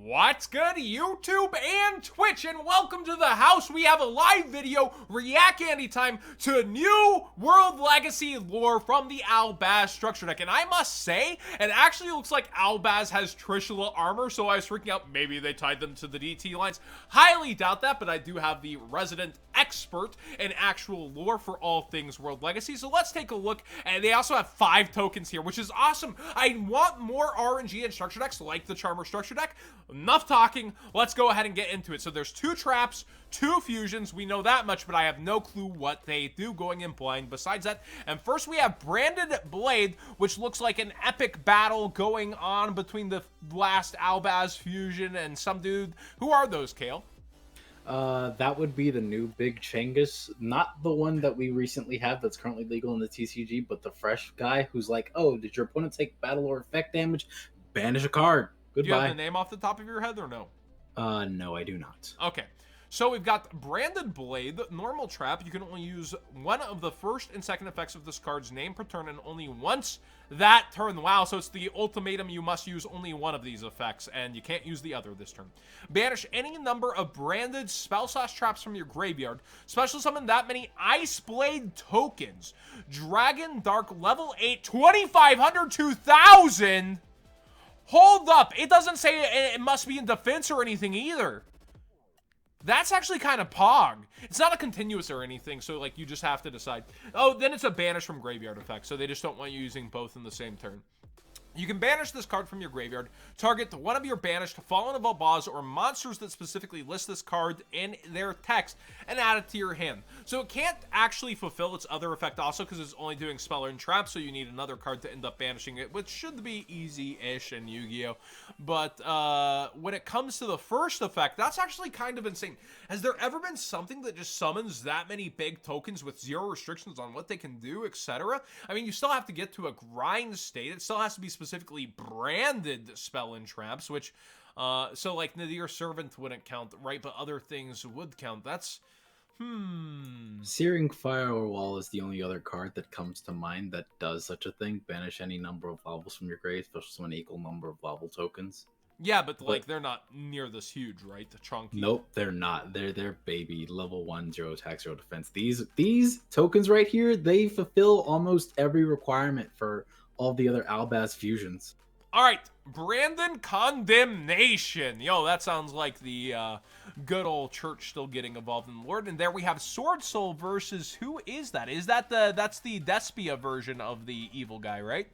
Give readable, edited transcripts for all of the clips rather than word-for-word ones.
What's good, YouTube and Twitch, and welcome to the house. We have a live video, react anytime, to new World Legacy lore from the Albaz structure deck. And I must say, it actually looks like Albaz has Trishula armor, so I was freaking out. Maybe they tied them to the DT lines. Highly doubt that, but I do have the resident expert in actual lore for all things World Legacy. So let's take a look. And they also have 5 tokens here, which is awesome. I want more RNG and structure decks like the Charmer structure deck. Enough talking, let's go ahead and get into it. So there's 2 traps, 2 fusions, we know that much, but I have no clue what they do going in blind besides that. And first we have Branded Blade, which looks like an epic battle going on between the last Albaz fusion and some dude. Who are those, Kale? That would be the new Big Changus, not the one that we recently have that's currently legal in the TCG, but the fresh guy who's like, oh, did your opponent take battle or effect damage? Banish a card. Goodbye. Do you have the name off the top of your head or no? No, I do not. Okay. So we've got Branded Blade, normal trap. You can only use one of the first and second effects of this card's name per turn and only once that turn. Wow, so it's the ultimatum. You must use only one of these effects, and you can't use the other this turn. Banish any number of branded spell/traps from your graveyard. Special summon that many Ice Blade tokens. Dragon Dark level 8, 2,500, 2,000. Hold up. It doesn't say it must be in defense or anything either. That's actually kind of pog. It's not a continuous or anything, so like you just have to decide. Oh, then it's a banish from graveyard effect, so they just don't want you using both in the same turn. You can banish this card from your graveyard, target one of your banished Fallen of Albaz or monsters that specifically list this card in their text, and add it to your hand. So it can't actually fulfill its other effect also because it's only doing Spell and Trap, so you need another card to end up banishing it, which should be easy-ish in Yu-Gi-Oh! But when it comes to the first effect, that's actually kind of insane. Has there ever been something that just summons that many big tokens with 0 restrictions on what they can do, etc.? I mean, you still have to get to a grind state. It still has to be specifically branded spell and traps, which so like Nadir Servant wouldn't count, right? But other things would count. That's Searing Firewall is the only other card that comes to mind that does such a thing. Banish any number of levels from your grave, especially summon an equal number of level tokens. Yeah, but like they're not near this huge, right? The chunky. Nope, they're not. They're baby level 1, 0 attack, 0 defense. These tokens right here, they fulfill almost every requirement for all the other Albaz fusions. All right, Brandon Condemnation. Yo, that sounds like the good old church still getting involved in the Lord. And there we have Sword Soul versus, who is that? Is that that's the Despia version of the evil guy, right?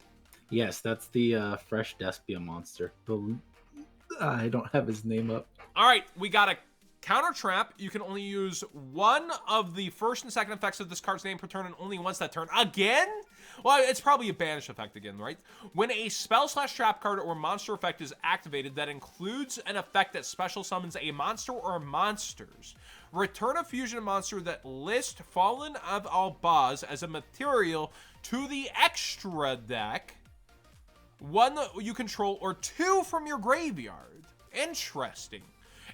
Yes, that's the fresh Despia monster. I don't have his name up. All right, we got a counter trap. You can only use one of the first and second effects of this card's name per turn and only once that turn. Again? Well, it's probably a banish effect again, right? When a spell/trap card or monster effect is activated that includes an effect that special summons a monster or monsters, return a fusion monster that lists Fallen of Albaz as a material to the extra deck, 1 you control, or 2 from your graveyard. Interesting.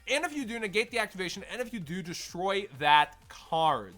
And if you do, negate the activation, and if you do, destroy that card.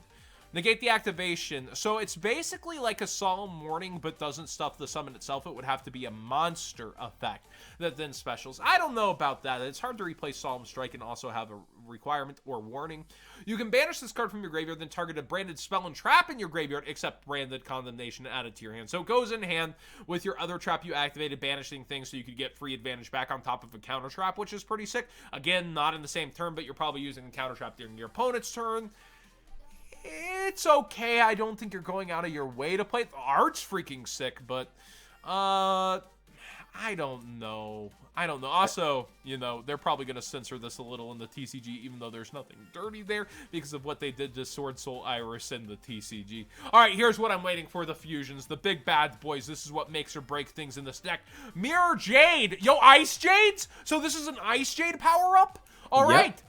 Negate the activation. So it's basically like a Solemn Warning, but doesn't stuff the summon itself. It would have to be a monster effect that then specials. I don't know about that. It's hard to replace Solemn Strike and also have a requirement or warning. You can banish this card from your graveyard, then target a branded spell and trap in your graveyard, except Branded Condemnation added to your hand. So it goes in hand with your other trap you activated, banishing things so you could get free advantage back on top of a counter trap, which is pretty sick. Again, not in the same turn, but you're probably using a counter trap during your opponent's turn. It's okay. I don't think you're going out of your way to play it. The art's freaking sick, but I don't know. Also, you know, they're probably going to censor this a little in the TCG, even though there's nothing dirty there because of what they did to Sword Soul Iris in the TCG. All right, here's what I'm waiting for, the fusions, the big bad boys. This is what makes or break things in this deck. Mirror Jade. Yo, Ice Jades? So this is an Ice Jade power-up? All right.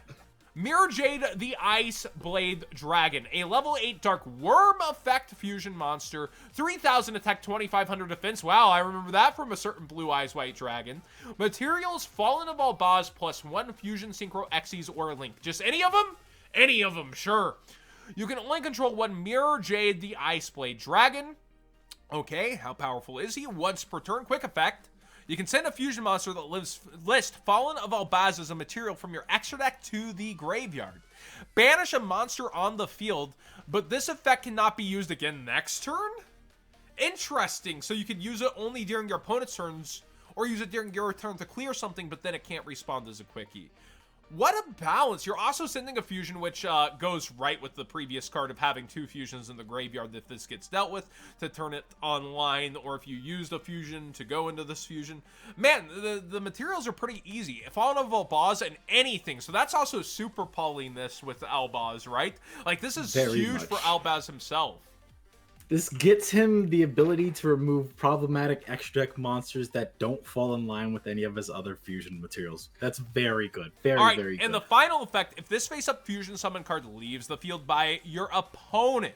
Mirror Jade, the Ice Blade Dragon, a level 8 Dark Worm effect fusion monster, 3,000 attack, 2,500 defense. Wow, I remember that from a certain Blue Eyes White Dragon. Materials, Fallen of Albaz, plus 1 fusion synchro Xyz or Link. Just any of them? Any of them, sure. You can only control 1 Mirror Jade, the Ice Blade Dragon. Okay, how powerful is he? Once per turn, quick effect. You can send a fusion monster that lists Fallen of Albaz as a material from your extra deck to the graveyard. Banish a monster on the field, but this effect cannot be used again next turn? Interesting. So you could use it only during your opponent's turns, or use it during your turn to clear something, but then it can't respond as a quickie. What a balance. You're also sending a fusion, which goes right with the previous card of having 2 fusions in the graveyard if this gets dealt with, to turn it online, or if you used a fusion to go into this fusion. Man, the materials are pretty easy. Fallen of Albaz and anything. So that's also super pulling this with Albaz, right? Like, this is Very huge much. for Albaz himself. This gets him the ability to remove problematic extra deck monsters that don't fall in line with any of his other fusion materials. That's very good. Very, All right, very good. and the final effect, if this face-up fusion summon card leaves the field by your opponent.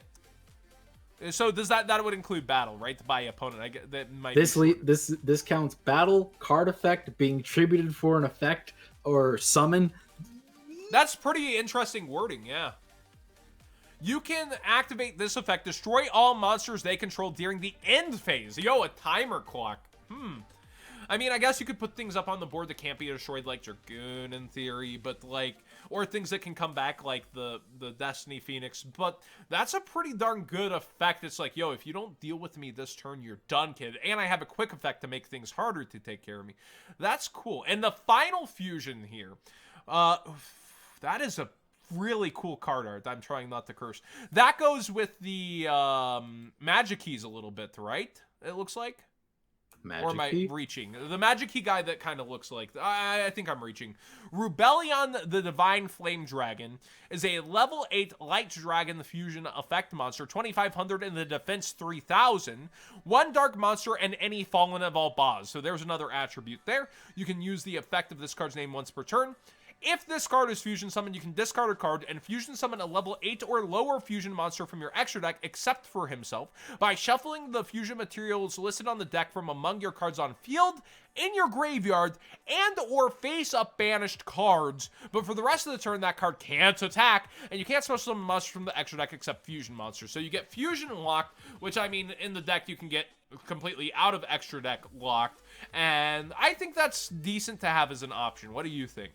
So does that would include battle, right? By opponent. I get that might this counts battle, card effect, being tributed for an effect, or summon. That's pretty interesting wording, yeah. You can activate this effect, destroy all monsters they control during the end phase. Yo, a timer clock. I mean, I guess you could put things up on the board that can't be destroyed, like Dragoon in theory, but like, or things that can come back like the Destiny Phoenix, but that's a pretty darn good effect. It's like, yo, if you don't deal with me this turn, you're done, kid. And I have a quick effect to make things harder to take care of me. That's cool. And the final fusion here, that is a really cool card art. I'm trying not to curse. That goes with the magic keys a little bit, right? It looks like. Magic or am I key? reaching? The magic key guy that kind of looks like... I think I'm reaching. Rubellion the Divine Flame Dragon is a level 8 light dragon fusion effect monster, 2,500 in the defense 3,000. 1 dark monster and any Fallen of Albaz. So there's another attribute there. You can use the effect of this card's name once per turn. If this card is fusion summoned, you can discard a card and fusion summon a level 8 or lower fusion monster from your extra deck, except for himself, by shuffling the fusion materials listed on the deck from among your cards on field, in your graveyard, and or face-up banished cards. But for the rest of the turn, that card can't attack, and you can't special summon monsters from the extra deck except fusion monsters. So you get fusion locked, which, I mean, in the deck you can get completely out of extra deck locked, and I think that's decent to have as an option. What do you think?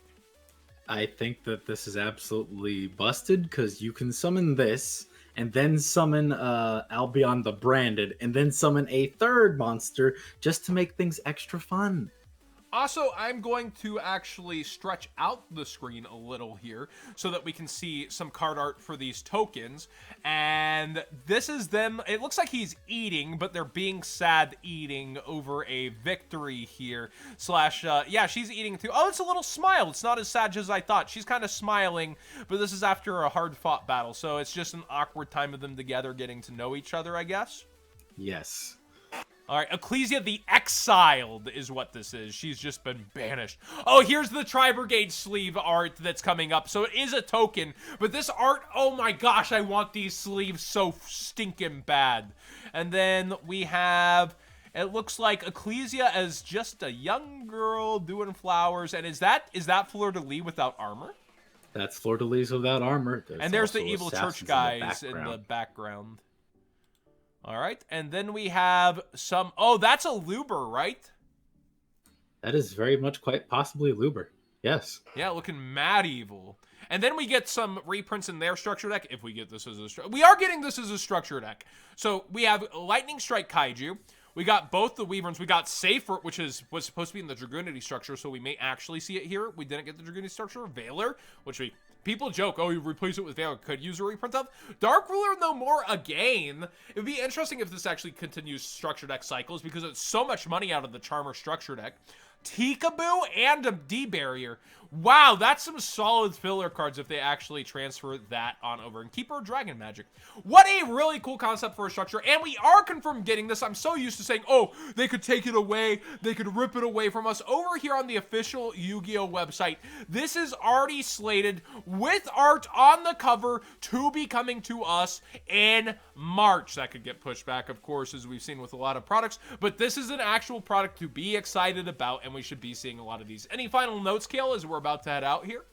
I think that this is absolutely busted, because you can summon this, and then summon Albion the Branded, and then summon a third monster just to make things extra fun. Also, I'm going to actually stretch out the screen a little here so that we can see some card art for these tokens. And this is them. It looks like he's eating, but they're being sad eating over a victory here. Slash, yeah, she's eating too. Oh, it's a little smile. It's not as sad as I thought. She's kind of smiling, but this is after a hard-fought battle. So it's just an awkward time of them together getting to know each other, I guess. Yes. All right, Ecclesia the Exiled is what this is. She's just been banished. Oh, here's the Tri-Brigade sleeve art that's coming up. So it is a token, but this art, oh my gosh, I want these sleeves so stinking bad. And then we have, it looks like Ecclesia as just a young girl doing flowers. And is that Fleur de Lis without armor? That's Fleur de Lis without armor. And there's the also evil assassins church guys in the background. All right, and then we have some... Oh, that's a Luber, right? That is very much quite possibly Luber. Yes. Yeah, looking mad evil. And then we get some reprints in their structure deck, if we get this as a... We are getting this as a structure deck. So we have Lightning Strike Kaiju. We got both the Weaverns. We got Safer, which was supposed to be in the Dragoonity structure, so we may actually see it here. We didn't get the Dragoonity structure. Valor, which we... People joke, oh, you replace it with Valor. Could use a reprint of. Dark Ruler No More again. It would be interesting if this actually continues structure deck cycles, because it's so much money out of the Charmer structure deck. Tikaboo and a D-Barrier. Wow, that's some solid filler cards if they actually transfer that on over. And Keeper of Dragon Magic. What a really cool concept for a structure. And we are confirmed getting this. I'm so used to saying, oh, they could take it away. They could rip it away from us. Over here on the official Yu-Gi-Oh! Website, this is already slated with art on the cover to be coming to us in March. That could get pushed back, of course, as we've seen with a lot of products. But this is an actual product to be excited about, and we should be seeing a lot of these. Any final notes, Kale, as we're about to head out here?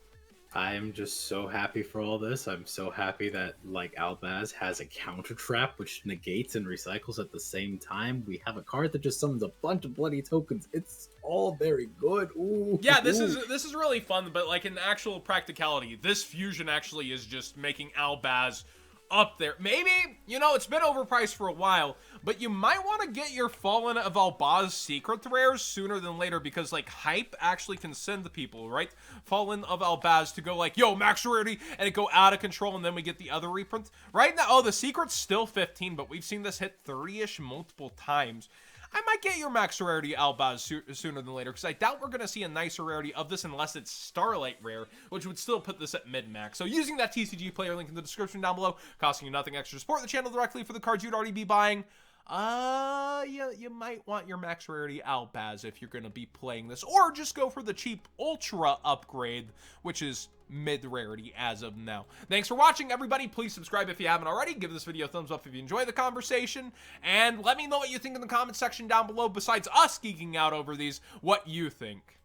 I am just so happy for all this. I'm so happy that like Albaz has a counter trap which negates and recycles at the same time. We have a card that just summons a bunch of bloody tokens. It's all very good. Ooh. Yeah, this is really fun, but like in actual practicality, this fusion actually is just making Albaz up there. Maybe, you know, it's been overpriced for a while, but you might want to get your Fallen of Albaz secret rares sooner than later, because like hype actually can send the people, right? Fallen of Albaz to go like, yo, max rarity, and it go out of control, and then we get the other reprint. Right now, oh, the secret's still 15, but we've seen this hit 30-ish multiple times. I might get your max rarity Albaz sooner than later, because I doubt we're going to see a nicer rarity of this unless it's Starlight Rare, which would still put this at mid-max. So using that TCG player link in the description down below, costing you nothing extra to support the channel directly for the cards you'd already be buying, you might want your max rarity Albaz if you're going to be playing this, or just go for the cheap Ultra upgrade, which is mid-rarity as of now. Thanks for watching, everybody. Please subscribe if you haven't already. Give this video a thumbs up if you enjoy the conversation, and let me know what you think in the comment section down below. Besides us geeking out over these, what you think.